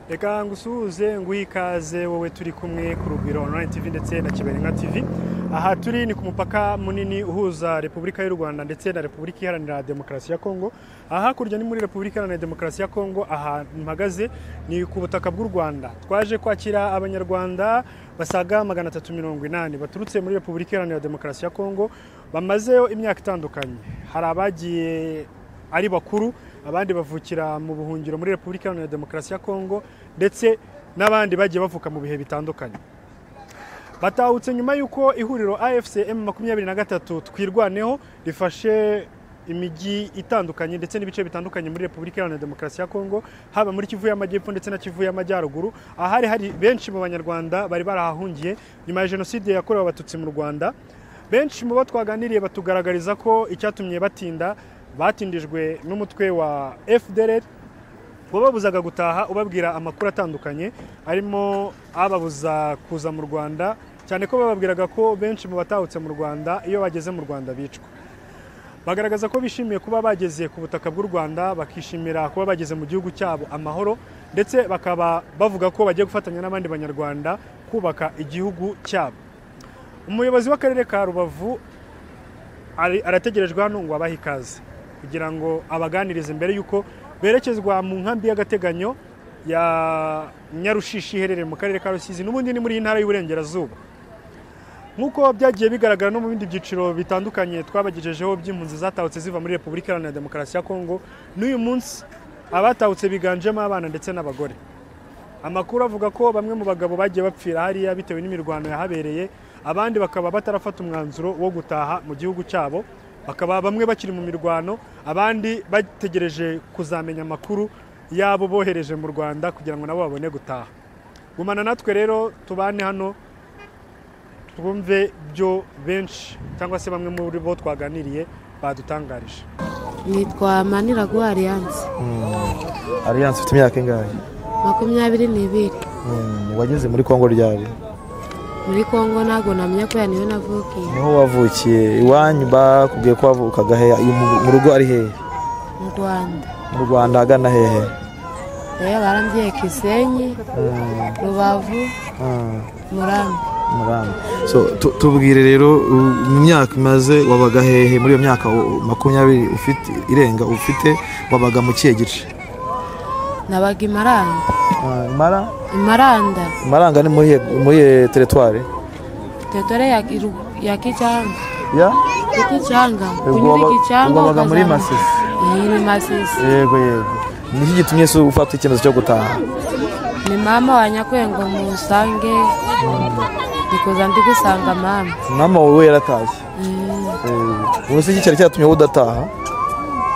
Reka ngusuhuze nguhikaze wowe turi kumwe ku Rugwiro Online TV ndetse na Kiberenga TV. Aha turi ni ku mupaka munini uhuza Repubulika y'u Rwanda ndetse na Repubulika Iharanira Demokarasi ya Kongo. Aha kurya ni muri Repubulika Iharanira Demokarasi ya Kongo, aha mpagaze ni ku butaka bw'u Rwanda. Twaje kwakira abanyarwanda basaga 380 baturutse muri Repubulika Iharanira Demokarasi ya Kongo, bamazeyo imyaka itandukanye. Hari abagiye ari bakuru, abandi bavukira mu buhungiro muri Repubulika Iharanira Demokarasi ya Kongo, ndetse n'abandi bagiye bavuka mu bihe bitandukanye. Batahutse nyuma yuko ihuriro AFC M23 twirwaneho rifashe imijyi itandukanye ndetse n'ibice bitandukanye muri Repubulika Iharanira Demokarasi ya Kongo, haba muri Kivu y'Amajyepfo ndetse na Kivu y'Amajyaruguru. Ahari hari benshi mu banyarwanda bari barahahungiye nyuma ya jenoside yakorewe abatutsi mu Rwanda. Benshi mu bo twaganiriye batugaragariza ko icyatumye batindijwe n'umutwe wa FDLR, wababuzaga gutaha ubabwira amakuru atandukanye, arimo ababuza kuza mu Rwanda, cyane ko bababwiraga ko benshi mu batahutse mu Rwanda iyo bageze mu Rwanda bicwa. Bagaragaza ko bishimiye kuba bageze ku butaka bw'u Rwanda, bakishimira kuba bageze mu gihugu cyabo amahoro, ndetse bakaba bavuga ko bagiye gufatanya n'abandi banyarwanda kubaka igihugu cyabo. Umuyobozi w'akarere ka Rubavu arategerejwe hano ngo abahe ikaze kugira ngo abaganirize mbere yuko berekezwa mu nkambi y'agateganyo ya Nyarushishi iherereye mu karere ka Rusizi, n'ubundi ni muri intara y'Uburengerazuba. Nkuko byagiye bigaragara no mu bindi byiciro bitandukanye twabagejejeho by'impunzi zatahutse ziva muri Repubulika Iharanira Demokarasi ya Kongo, n'uyu munsi abatahutse biganjemo abana ndetse n'abagore. Amakuru avuga ko bamwe mu bagabo bagiye bapfira hariya bitewe n'imirwano yahabereye, abandi bakaba batarafata umwanzuro wo gutaha mu gihugu cyabo, bakaba bamwe bakiri mu mirwano, abandi bategereje kuzamenya amakuru yabo bohereje mu Rwanda kugira ngo nabo babone gutaha. Gumana natwe rero tubane hano twumve byo benshi cyangwa se bamwe muri bo twaganiriye badutangarije. Nitwa Maniraguha Alliance. Alliance ufite imyaka ingahe? 22. Wageze muri Kongo ryari? Muri Kongo nago namenya ko niho navukiye. Niho wavukiye? Iwanyu bakubwiye ko wavukaga he? Mu rugo ari he? Mu Rwanda. Mu Rwanda agana hehe? Barambye Kisenyi, Rubavu, Murambi. So tubwire rero mu myaka maze wabaga hehe muri iyo myaka 20 ufite irenga ufite, wabaga mu kiye gice? Nabaga Imaranda. Imaranga ni muri territoire? Territoire ya Kichanga. Ya? Kichanga. Kunyuri Kichanga. Wabaga muri Masisi? Ni Masisi. Yego. Niki gitumye se ufata ikintu cyo gutaha? Ni mama wanyakwengo musange. Nikoza ndi gusanga mama. Mama wowe yaratashye? Ubuse iki cyari cyatumye udataha?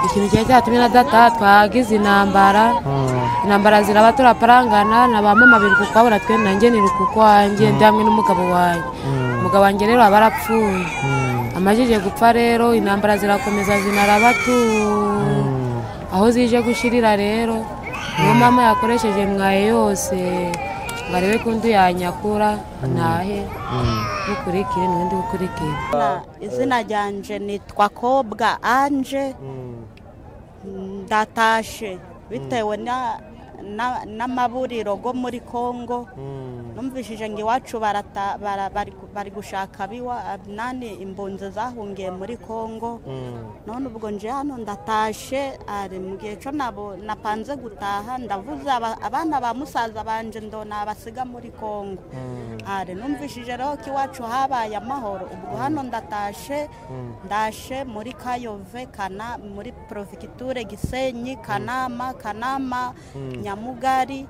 Ikintu cyari cyatumye nadataha, twagize intambara ziraba turaparangana na ba mama biri kukwabura twe nanjye ni rukuko wanjye ndamwe n'umugabo wanjye. Umugabo wanjye rero abarapfuye. Amajije gupfa rero intambara zirakomeza zinaraba aho zije gushirira rero niyo mama yakoresheje mwaye yose barebe kundu yanyakura nahe ukurikire n'undi ukurikire. Izina ryanje nitwa Kobwa Anje. Ndatashe bitewe n'amaburiro go muri Kongo. Numvishije ngo iwacu bari gushaka nani imbunzi zahungiye muri Kongo. None ubwo nje hano ndatashe, ari mu gihe cyo napanze gutaha, ndavuze abana ba musaza banje ndona basiga muri Kongo. Ari numvishije rero ko iwacu habaye amahoro, ubwo hano ndatashe, ndashe muri Kayove muri Prefecture Gisenyi, Kanama, Nyamugari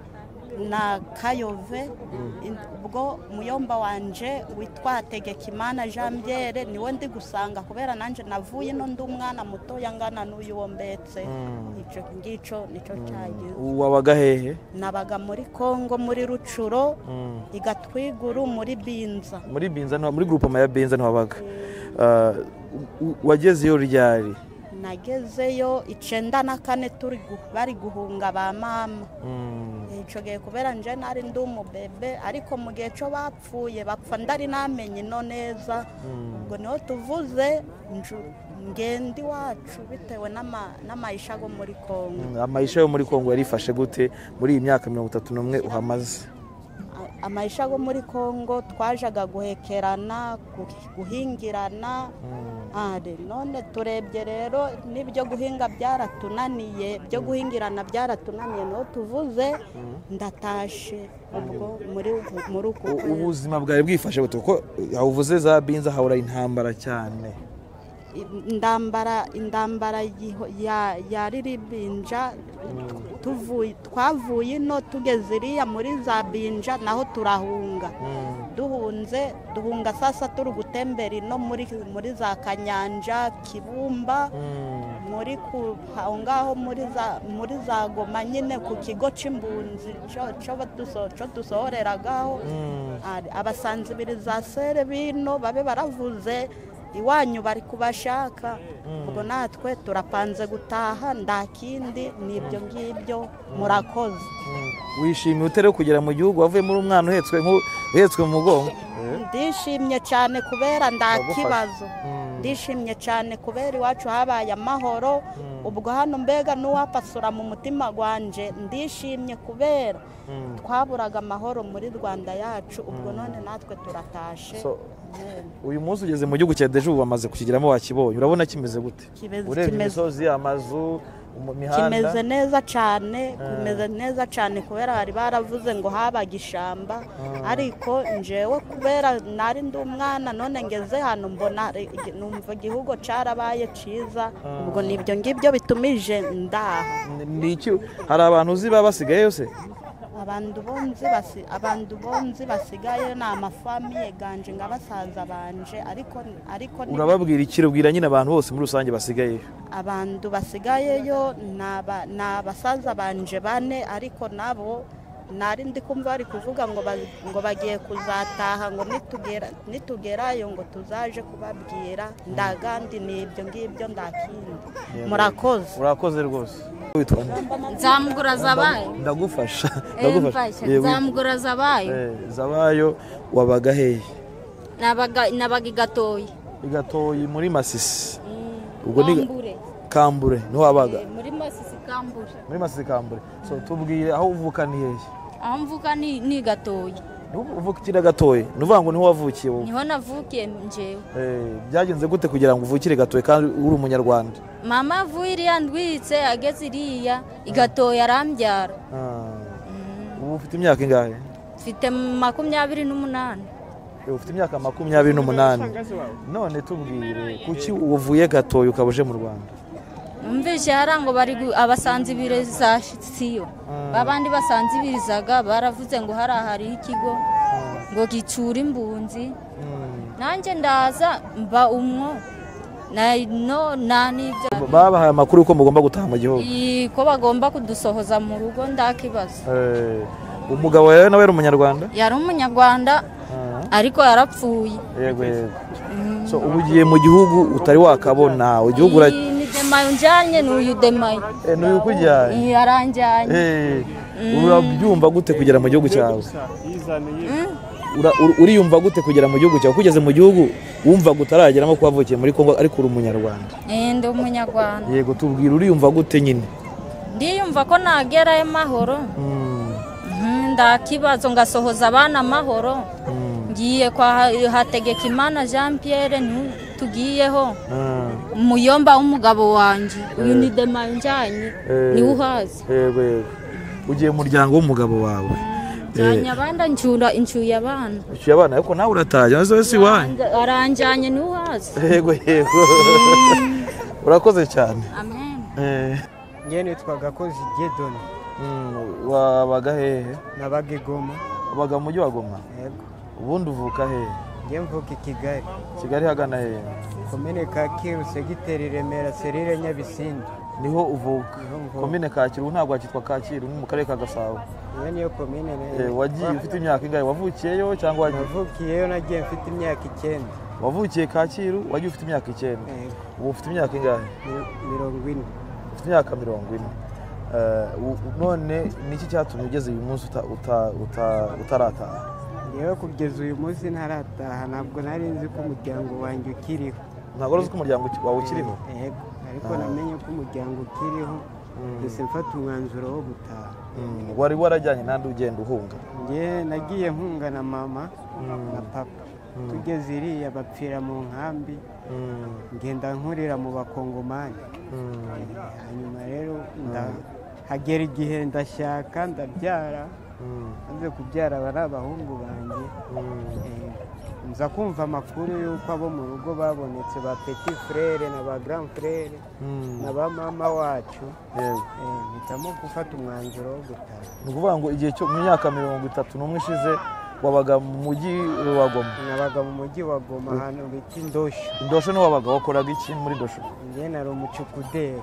na Kayove. Ubwo muyomba wanje witwa Tegekimana Jean Pierre niwe ndi gusanga, kubera nanje navuye no ndi umwana muto yangana n'uyu wombetse. Ico ngico nico cyagiye. Wabaga hehe? Nabaga muri Kongo muri Rucuro, Igatwiguru muri Binza. Muri Binza no muri groupement ya Binza ntiwabaga. Wagezeyo ryari? Nagezeyo 94 turi bari guhunga ba mama. Ico gihe kubera nje nari ndi umubebe, ariko mu gihe cyo bapfuye bapfa ndari namenye no neza. Ubwo niho tuvuze ngende iwacu bitewe n'amayisha yo muri Kongo. Amayisha yo muri Kongo yarifashe gute muri iyi myaka 31 uhamaze? Amayisha yo muri Kongo twajaga guhekerana, guhingirana, none turebye rero n'ibyo guhinga byaratunaniye, byo guhingirana byaratunaniye, no tuvuze ndatashe ubwo muri uko ubuzima bwawe bwifashe gute kuko uvuze za binza hahora intambara cyane? indambara ya Riribinja twavuye ino tugeze iriya muri za Binja naho turahunga, duhunga sasa turi gutembera ino muri za Kanyanja, Kibumba, muri aho ngaho muri za Goma nyine ku kigo cy'imbunzi cyo dusohoreragaho. Abasanzibiri za sere bino babe baravuze iwanyu bari kubashaka, ubwo natwe turapanze gutaha, ndakindi nibyo ngibyo. Murakoze. Wishimiye utere kugera mu gihugu wavuye muri umwana uhetswe mu mugongo? Ndishimye cyane kubera ndakibazo, ndishimye cyane kubera iwacu habaye amahoro. Ubwo hano mbega n'uwapasura mu mutima gwanje, ndishimye kubera twaburaga amahoro muri Rwanda yacu, ubwo none natwe turatashe. Uyu munsi ugeze mu gihugu cya Deju bamaze kukigeramo, wakibonye urabona kimeze gute? Urebye imisozi, amazu, imihanda? Kimeze neza cyane kubera bari baravuze ngo habaga ishamba, ariko njewe kubera nari ndi umwana none ngeze hano mbona numva igihugu cyarabaye cyiza, ubwo nibyo ngibyo bitumije ndaha. Hari abantu uzi baba basigaye yose? Abantu bonzi basigaye ni amafamiye ganje nga basaza banje, ariko urababwira iki? Rubwira nyine abantu bose muri rusange basigayeyo. Abantu basigayeyo ni abasaza banje 4, ariko nabo nari ndi kumva bari kuvuga ngo bagiye kuzataha, ngo nitugerayo ngo tuzaje kubabwira, ndagandi nibyo ngibyo ndakindi. Murakoze. Urakoze rwose. Nzamugura Zabayo. Ndagufasha. Nzamugura Zabayo. Zabayo wabaga hehe? Nabaga Igatoyi muri Masisi. Ubwo ni Kambure niho wabaga? Muri Masisi Kambure. Muri Masisi Kambure. So tubwire aho uvuka ni hehe? Aho mvuka ni Gatoyi. Uvukira Gatoyi? Nuvuga ngo niho wavukiye wowe? Niho navukiye njewe. Byagenze gute kugira ngo uvukire Gatoyi kandi uri umunyarwanda? Mama avuye iriya ndwitse, ageze iriya Igatoyi arambyara. Ubu ufite imyaka ingahe? Mfite 28. Ufite imyaka 28. None tubwire kuki uvuye Gatoyi ukabuje mu Rwanda? Numvise harango bari abasanzibiriza siyo, babandi basanzibirizaga baravuze ngo hari ikigo ngo gicura imbunzi, nanjye ndaza mba umwo nibyo babahaye amakuru ko mugomba gutaha mu gihugu, ko bagomba kudusohoza mu rugo. Ndakibaza umugabo yawe nawe ari umunyarwanda? Yari umunyarwanda ariko yarapfuye. Yego. So ubu ugiye mu gihugu utari wakabona igihugu Demayo njanye n'uyu Demayo. N'uyu kujyanye? Yaranjyanye. Urabyumva gute kugera mu gihugu cyawe? Uriyumva gute kugera mu gihugu cyawe? Kugeze mu gihugu wumva gutarageramo ko wavukiye muri Kongo ariko uri umunyarwanda? Ndi umunyarwanda. Yego, tubwira uriyumva gute nyine? Ndiyumva ko nagerayo amahoro, ndakibazo ngasohoza abana amahoro. Ngiye kwa Hategekimana Jean Pierre tugiyeho umuyomba w'umugabo wanje, uyu ni Demayo njanye ni uhazi. Yego. Ugiye mu muryango w'umugabo wawe? Njanye abanda incuye abana. Incuye abana ariko nawe urataje nazo si wanyu? Aranjanye ni uhazi. Yego. Urakoze cyane. Amen. Ngiye nitwa Gakozi Gedoni. Wabaga hehe? Nabaga i Goma. Wabaga mu mujyi wa Goma? Yego. Ubundi uvuka hehe? Ngiye mvuka i Kigali. Kigali hagana hehe? Komine Kacyiru, segiteri Remera, serire Nyabisindi. Niho uvuka? Komine Kacyiru ntabwo hakitwa Kacyiru, ni mu karere ka Gasabo. Iyo niyo komine. Wagiye ufite imyaka ingahe? Wavukiyeyo cyangwa wagiye? Navukiyeyo, nagiye mfite imyaka 9. Wavukiye Kacyiru, wagiye ufite imyaka 9? Ubu ufite imyaka ingahe? 40. Ufite imyaka 40. None niki cyatumye ugeze uyu munsi utarataha? Yewe kugeza uyu munsi ntarataha, ntabwo nari nzi ko umuryango wanjye ukiriho. ntabwo uzi ko umuryango wawe ukiriho yego ariko namenye ko umuryango ukiriho ndetse mfata umwanzuro wo gutaha wari warajyanye n'andi ugenda uhunga njye nagiye mpunga na mama na papa tugeze iriya bapfira mu nkambi ngenda nkurira mu bakongomani hanyuma rero hagera igihe ndashaka ndabyara maze kubyara bari abahungu banjye nza kumva amakuru y'uko abo mu rugo babonetse ba petit frere na ba grand frere na ba mama wacu mpitamo gufata umwanzuro wo gutaha ni ukuvuga ngo igihe cyo mu myaka 31 ishize wabaga mu mujyi wa Goma nabaga mu mujyi wa Goma ahantu bita Indosho ni wabaga wakoraga iki muri Indosho njye nari umucukuderi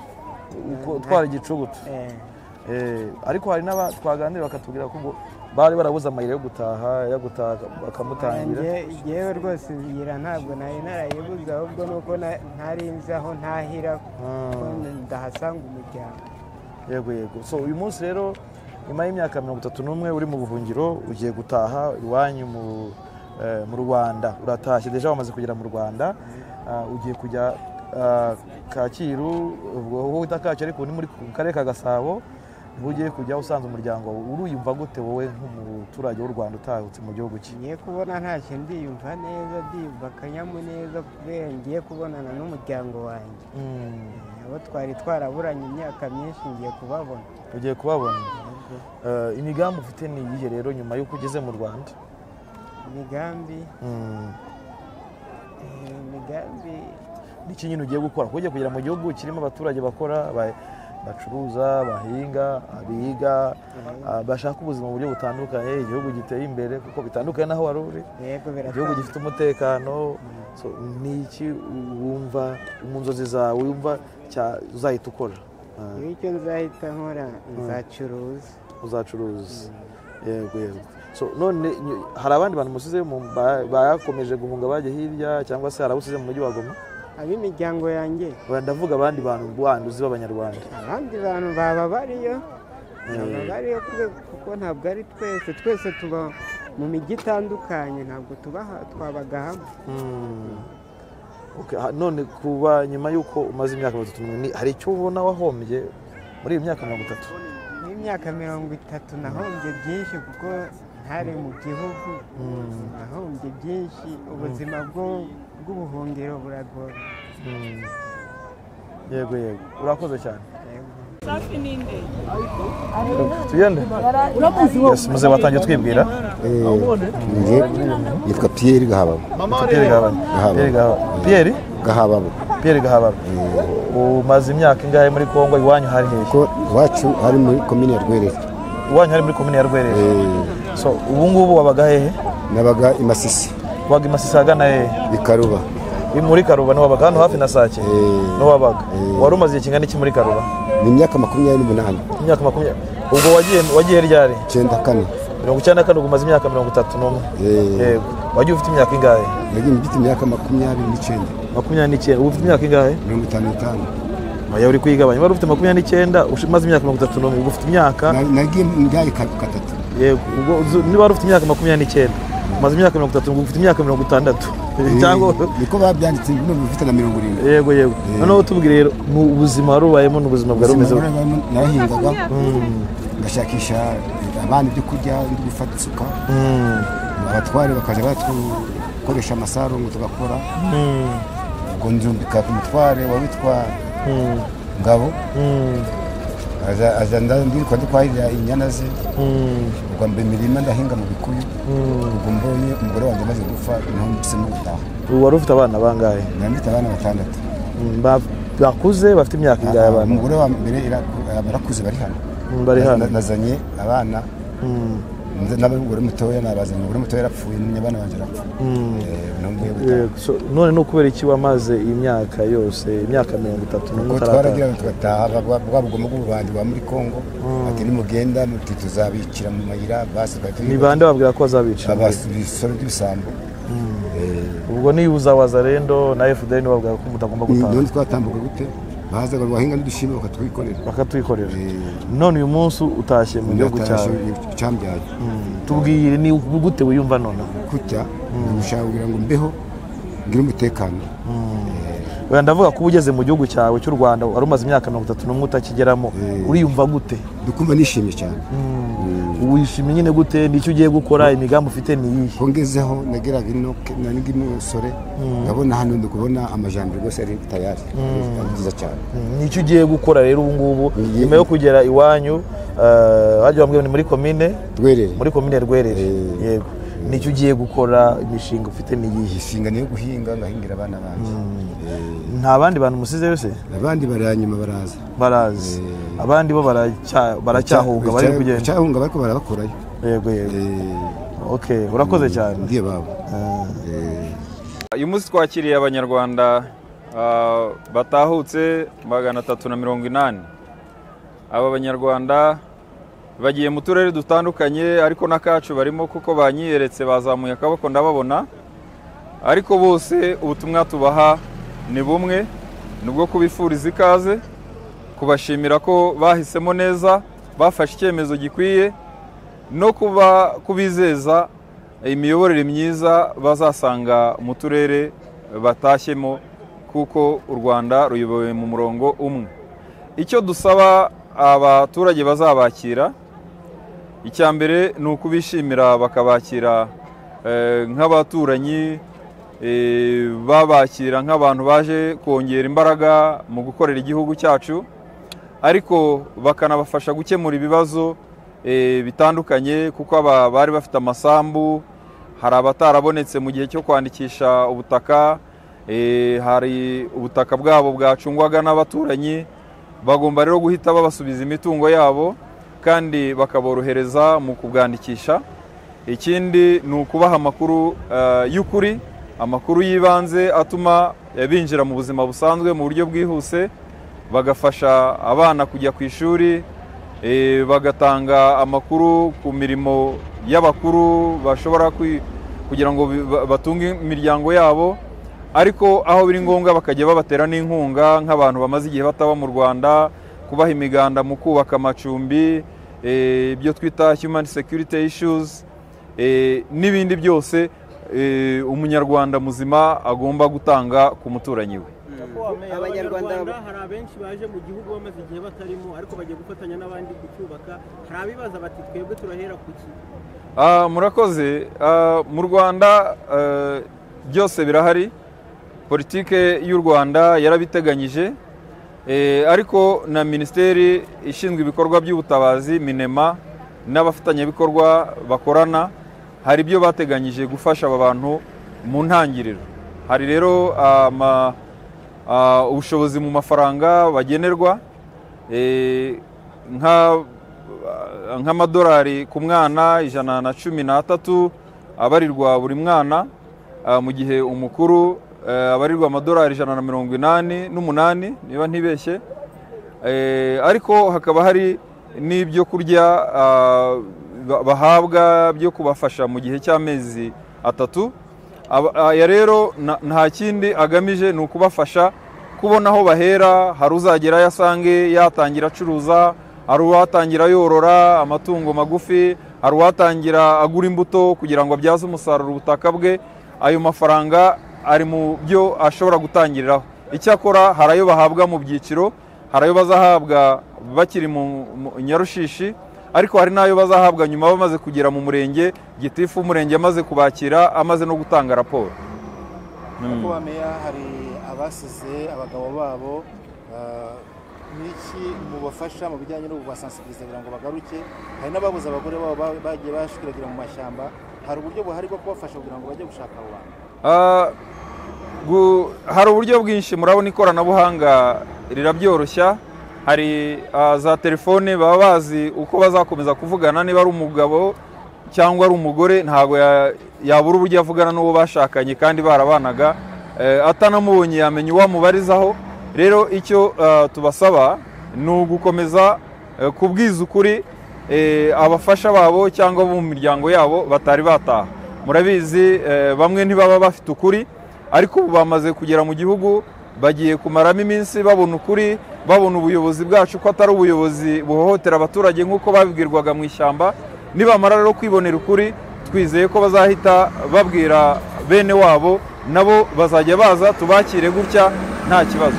twara igicugutu ariko hari twaganira bakatubwira ko bari barabuze amayira yo gutaha bakamutangira yewe rwose ngira ntabwo nari narayibuze ahubwo nuko ntari nzi aho ntahira ndahasanga umuryango yego so uyu munsi rero nyuma y'imyaka 31 uri mu buhungiro ugiye gutaha iwanyu mu Rwanda uratashye deja wamaze kugera mu Rwanda ugiye kujya Kacyiru wowe utakacye ariko ni muri karere ka Gasabo ugiye kujya usanze umuryango uruyumva gute wowe nk'umuturage w'u Rwanda utahutse mu gihugu cye ngiye kubona ntacyo ndiyumva neza ndiyumva akanyamuneza kubera ngiye kubonana n'umuryango wanjye abo twari twaraburanye imyaka myinshi ngiye kubabona ugiye kubabona imigambi ufite ni iyihe rero nyuma y'uko ugeze mu Rwanda imigambi ni iki nyine ugiye gukora kuko ugiye kugera mu gihugu kirimo abaturage bakora bacuruza bahinga abiga bashaka ubuzima mu buryo butandukanye igihugu giteye imbere kuko bitandukanye naho wari uri igihugu gifite umutekano ni iki wumva mu nzozi zawe wumva uzahita ukora icyo nzahita nkora uzacuruza yego so none hari abandi bantu musize bakomeje guhunga bajya hirya cyangwa se hari abo usize mu mujyi wa Goma ab'imiryango yanjye ndavuga abandi bantu uzi b'abanyarwanda abandi bantu baba bariyo kuko ntabwo ari twese tuba mu mijyi itandukanye ntabwo twabaga hamwe none kuba nyuma y'uko umaze imyaka 30 hari icyo ubona wahombye muri iyi myaka 30 muri myaka 30 nahombye byinshi kuko ntari mu gihugu nahombye byinshi ubuzima bw'ubuhungiro buragora yego urakoze cyane tugende muze batangiye twibwira yitwa Pierre Gahababo Pierre Gahababo umaze imyaka ingahe muri Kongo iwanyu hari hehe iwacu hari muri komine ya Rwerere so ubu ngubu wabaga hehe nabaga imasisi hagana hehe ikaruba muri Karuba wabaga hano hafi na Sake wabaga wari umaze kingana iki muri Karuba ni imyaka 28 imyaka 20 ubwo wagiye ryari 94 umaze imyaka 31 yego wagiye ufite imyaka ingahe nagiye mfite imyaka 29 ubu ufite imyaka ingahe 55 Maya uri kwigabanya wari ufite 29 umaze imyaka 31 ubu ufite imyaka nagiye ngaye katatu yego ubwo niba wari ufite imyaka 29 umaze imyaka 30 ubu ufite imyaka 60 cyangwa niko babyanditse none ufite na 70 yego noneho tubwire rero mu buzima warubayemo n'ubuzima bwa rumeze nahingaga ngashakisha abana ibyo kurya ndi gufata isuka abatware bakaje batukoresha amasaro ngo tugakora ubwo nzumbika ku mutware witwa Ngabo aza ndiko kwahirira inyana ze ubwo mbe mirima ndahinga mu bikuyu ubwo mbonye umugore wanjye maze gupfa naho mbisemo gutaha wari ufite abana bangahe nafite abana 6 bakuze bafite imyaka ingahe abana umugore wa mbere barakuze bari hano nazanye abana n'abagore mutoya nabazanye umugore mutoya yarapfuye n'abana banje so none no kubera iki wamaze imyaka yose imyaka 30 twaragira tugataha bwabugoma bw'ubandi wa muri Kongo ati nimugenda tuzabicira mu mayira basi ni bande babwira ko azabicira abasore by'ibisambo ubwo ni uzawazarendo na FDL ni babwira ko mutagomba gutaha none twatambuka gute bazaga bahinga n'udushimwe bakatwikorera none uyu munsi utashye mu gihugu cyambyaye tubwire ni gute wiyumva none kutya ushaka kugira ngo mbeho ngire umutekano wenda ndavuga ko ugeze mu gihugu cyawe cy'u Rwanda wari umaze imyaka 31 utakigeramo uriyumva gute? Dukumva nishimye cyane. Wishimye nyine gute? Nicyo ugiye gukora, imigambi ufite ni iyi? Kongezeho nageraga ino nanigi n'umusore ndabona hano ndikubona amajambere rwose ari tayari. Byiza cyane. Nicyo ugiye gukora rero ubu ngubu nyuma yo kugera iwanyu waje bambwiye ni muri commune Rwerere. Muri commune Rwerere. Yego. Nicyo ugiye gukora, imishinga ufite ni iyi? Imishinga niyo guhinga ngahingira abana banje. Nta bandi bantu musize yose? Abandi baranyuma barazi. Abandi bo baracyahunga bari kugenda. Cyahunga bariko barabakorayo. Yego. Okay, urakoze cyane. Ndiye babo. Uyu munsi twakiriye abanyarwanda batahutse 380. Aba banyarwanda bagiye mu turere dutandukanye ariko nakacu barimo kuko banyiyeretse bazamuye akaboko ndababona, ariko bose ubutumwa tubaha ni bumwe, nubwo kubifuriza ikaze, kubashimira ko bahisemo neza, bafashe icyemezo gikwiye, no kubizeza imiyoborere myiza bazasanga mu turere batashyemo, kuko u Rwanda ruyobowe mu murongo umwe. Icyo dusaba abaturage bazabakira, icya mbere ni ukubishimira bakabakira nk'abaturanyi, babakira nk'abantu baje kongera imbaraga mu gukorera igihugu cyacu, ariko bakanabafasha gukemura ibibazo bitandukanye, kuko aba bari bafite amasambu, hari abatarabonetse mu gihe cyo kwandikisha ubutaka, hari ubutaka bwabo bwacungwaga n'abaturanyi, bagomba rero guhita babasubiza imitungo yabo kandi bakaborohereza mu kubwandikisha. Ikindi ni ukubaha amakuru y'ukuri, amakuru y'ibanze atuma binjira mu buzima busanzwe mu buryo bwihuse, bagafasha abana kujya ku ishuri, bagatanga amakuru ku mirimo y'abakuru bashobora kugira ngo batunge imiryango yabo, ariko aho biri ngombwa bakajya babatera n'inkunga nk'abantu bamaze igihe bataba mu Rwanda, kubaha imiganda mu kubaka amacumbi, ibyo twita human security issues, n'ibindi byose umunyarwanda muzima agomba gutanga ku muturanyi we. Abanyarwanda hari abenshi baje mu gihugu bamaze igihe batarimo ariko bagiye gufatanya n'abandi kucyubaka, hari abibaza bati twebwe turahera kuki? Murakoze. Mu Rwanda byose birahari, politike y'u Rwanda yarabiteganyije, ariko na Minisiteri ishinzwe ibikorwa by'ubutabazi Minema n'abafatanyabikorwa bakorana hari ibyo bateganyije gufasha aba bantu mu ntangiriro. Hari rero ubushobozi mu mafaranga bagenerwa, nk'amadolari ku mwana 113 abarirwa buri mwana, mu gihe umukuru abarirwa amadolari 188 niba ntibeshye, ariko hakaba hari n'ibyo kurya bahabwa byo kubafasha mu gihe cy'amezi 3. Aya rero nta kindi agamije, ni ukubafasha kubona aho bahera. Hari uzagera yasange yatangira acuruza, hari uwatangira yorora amatungo magufi, hari uwatangira agura imbuto kugira ngo abyaze umusaruro ubutaka bwe. Ayo mafaranga ari mu byo ashobora gutangiriraho. Icyakora hari ayo bahabwa mu byiciro, hari ayo bazahabwa bakiri mu Nyarushishi, ariko hari n'ayo bazahabwa nyuma bamaze kugera mu murenge, gitifu umurenge amaze kubakira, amaze no gutanga raporo. Kuba meya hari abasize abagabo babo, niki mubafasha mu bijyanye no kubasensibiliza kugira ngo bagaruke? Hari n'ababuze abagore babo bagiye bashikiragira mu mashyamba, hari uburyo buhari bwo kubafasha kugira ngo bajye gushaka abo bantu? Hari uburyo bwinshi, murabona ikoranabuhanga rirabyoroshya. Hari za telefone, baba bazi uko bazakomeza kuvugana, niba ari umugabo cyangwa ari umugore ntabwo yabura uburyo avugana n'uwo bashakanye kandi barabanaga, atanamubonye yamenya uwamubarizaho. Rero icyo tubasaba ni ugukomeza kubwiza ukuri abafasha babo cyangwa bo mu miryango yabo batari bataha. Murabizi bamwe ntibaba bafite ukuri, ariko ubu bamaze kugera mu gihugu, bagiye kumaramo iminsi babona ukuri, babona ubuyobozi bwacu ko atari ubuyobozi buhohotera abaturage nk'uko babibwirwaga mu ishyamba. Nibamara rero kwibonera ukuri, twizeye ko bazahita babwira bene wabo, nabo bazajya baza tubakire gutya, nta kibazo.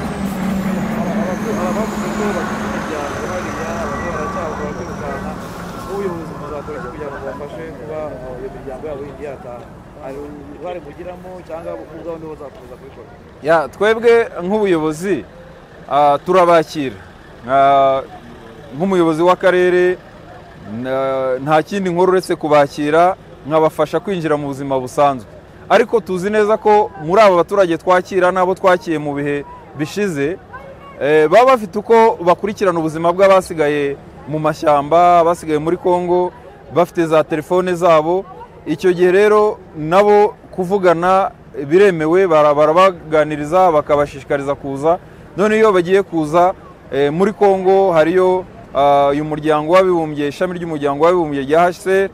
Twebwe nk'ubuyobozi turabakira nk'umuyobozi w'akarere, nta kindi nkora uretse kubakira nkabafasha kwinjira mu buzima busanzwe, ariko tuzi neza ko muri aba baturage twakira n'abo twakiye mu bihe bishize baba bafite uko bakurikirana ubuzima bw'abasigaye mu mashyamba, basigaye muri Kongo, bafite za telefone zabo. Icyo gihe rero nabo kuvugana biremewe, barabaganiriza bakabashishikariza kuza. None iyo bagiye kuza muri Kongo hariyo uyu muryango w'abibumbye, ishami ry'umuryango w'abibumbye rya HCR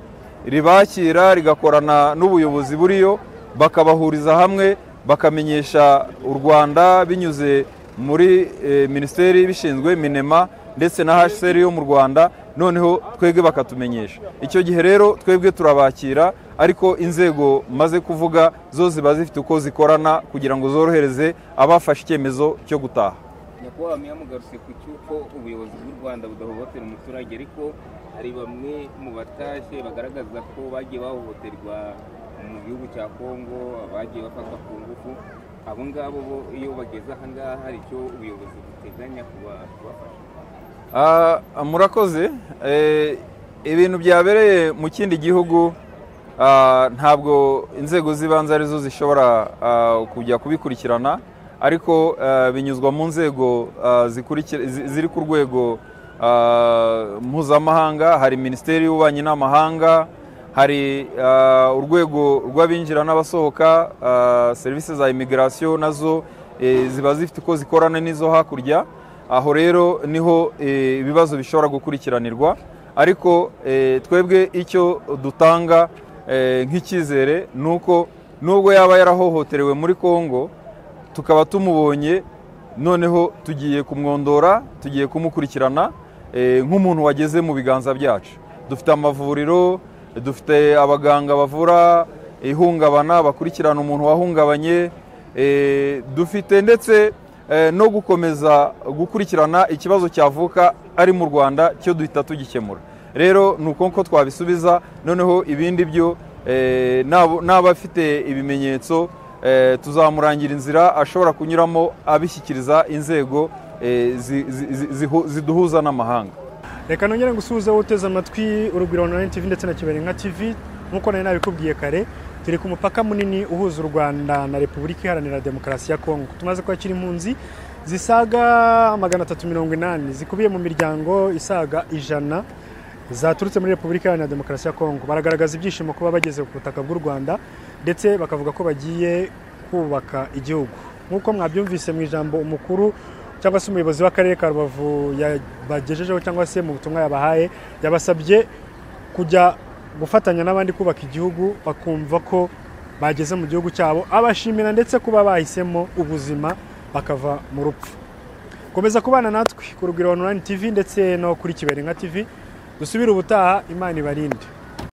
ribakira rigakorana n'ubuyobozi buriyo, bakabahuriza hamwe bakamenyesha u Rwanda binyuze muri minisiteri bishinzwe Minema ndetse na HCR yo mu Rwanda, noneho twebwe bakatumenyesha. Icyo gihe rero twebwe turabakira, ariko inzego maze kuvuga zo ziba zifite uko zikorana kugira ngo zorohereze abafashe icyemezo cyo gutaha. Nyakubahwa mugarutse ku cyuko ubuyobozi bw'u Rwanda budahohotera umuturage, ariko hari bamwe mu batashye bagaragaza ko bagiye bahohoterwa mu gihugu cya Kongo, bagiye bafatwa ku ngufu. Abo ngabo bo iyo bageze aha ngaha hari icyo ubuyobozi buteganya kubafasha? Murakoze. Ibintu byabereye mu kindi gihugu ntabwo inzego z'ibanze arizo zishobora kujya kubikurikirana, ariko binyuzwa mu nzego ziri ku rwego mpuzamahanga. Hari Minisiteri y'Ububanyi n'Amahanga, hari urwego rw'abinjira n'abasohoka, serivisi za immigration nazo ziba zifite uko zikorana n'izo hakurya. Aho rero niho ibibazo bishobora gukurikiranirwa, ariko twebwe icyo dutanga nk'icyizere nuko nubwo yaba yarahohoterewe muri Kongo tukaba tumubonye, noneho tugiye kumwondora, tugiye kumukurikirana nk'umuntu wageze mu biganza byacu. Dufite amavuriro, dufite abaganga bavura ihungabana, bakurikirana umuntu wahungabanye, dufite ndetse no gukomeza gukurikirana ikibazo cyavuka ari mu Rwanda cyo duhita tugikemura. Rero nuko twabisubiza, noneho ibindi byo n'abafite ibimenyetso tuzamurangira inzira ashobora kunyuramo abishyikiriza inzego ziduhuza n'amahanga. Reka nongere ngusuhuze uteze amatwi Urugwiro Online TV ndetse na Kiberenka TV. Nkuko nari nabikubwiye kare, turi ku mupaka munini uhuza u Rwanda na Repubulika Iharanira Demokarasi ya Kongo. Tumaze kwakira impunzi zisaga 380 zikubiye mu miryango isaga 100 zaturutse muri Repubulika Iharanira Demokarasi ya Kongo. Baragaragaza ibyishimo kuba bageze ku butaka bw'u Rwanda, ndetse bakavuga ko bagiye kubaka igihugu. Nkuko mwabyumvise mu ijambo umukuru cyangwa se umuyobozi w'akarere ka Rubavu yabagejejeho cyangwa se mu butumwa yabahaye, yabasabye kujya gufatanya n'abandi kubaka igihugu, bakumva ko bageze mu gihugu cyabo, abashimira ndetse kuba bahisemo ubuzima bakava mu rupfu. Komeza kubana natwe ku Urugwiro Online TV ndetse no kuri Kiberenka TV. Dusubire ubutaha, Imana ibarinde.